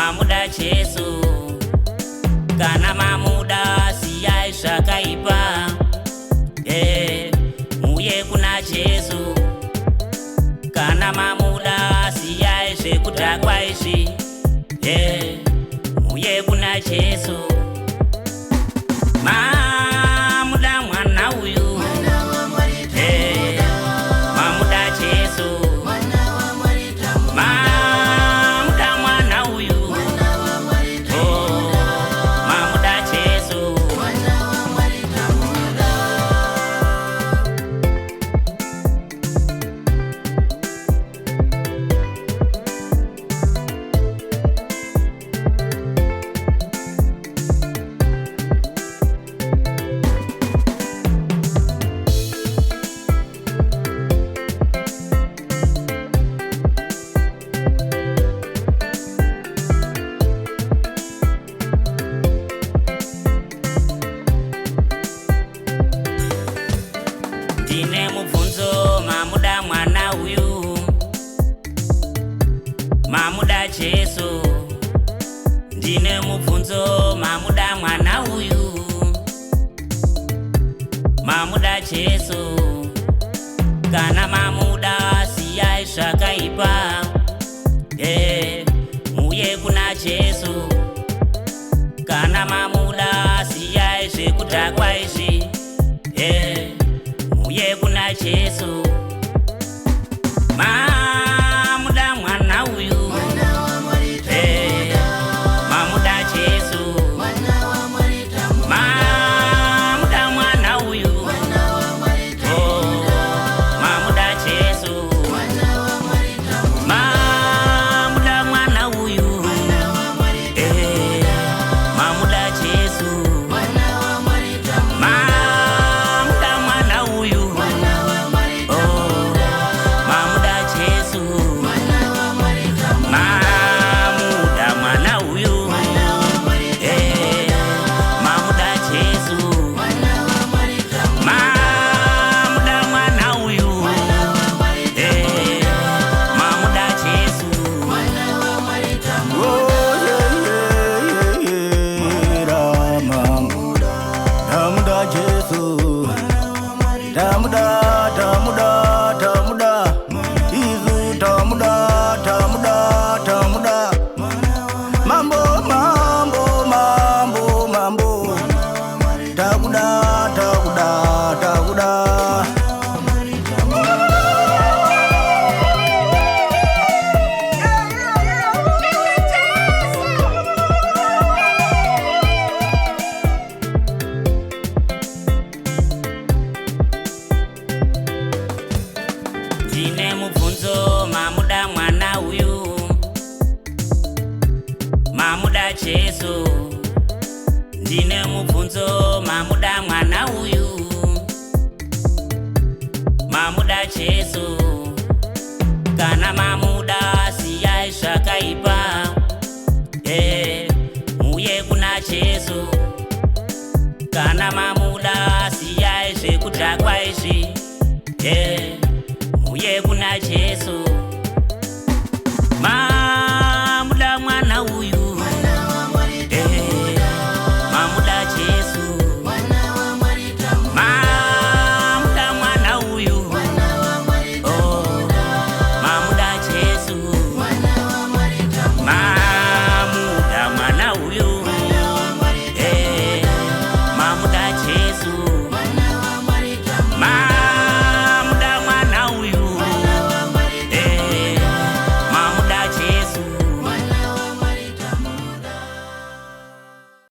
mamuda Jesu kana mamuda siyai zvakaipa muye kuna Jesu kana mamuda siyai zvekudhakwa izvi muye kuna Jesu mamuda mwana uyu mamuda Jesu mamuda mwana uyu mamuda Jesu ndine mubvunzo mamuda mwana uyu mamuda Jesu ndine mubvunzo mamuda mwana uyu mamuda Jesu kana mamuda siyai zvakaipa muye kuna Jesu kana mamuda siyai zvekudhakwa izvi muye kuna Jesu mamuda mwana uyu mamuda Jesu mamuda mwana uyu mamuda Jesu mamuda mwana uyu mamuda Jesu mamuda mwana uyu mamuda Jesu mamuda mwana uyu mamuda Jesu mamuda mwana uyu mamuda Jesu Damuda Jesu, damuda, damuda, damuda, Izu damuda, damuda, damuda, mambo, mambo, mambo, mambo, damuda, damuda, damuda. ndine mubvunzo mamuda mwana uyu mamuda Jesu ndine mubvunzo mamuda mwana uyu mamuda Jesu kana mamuda siyai zvakaipa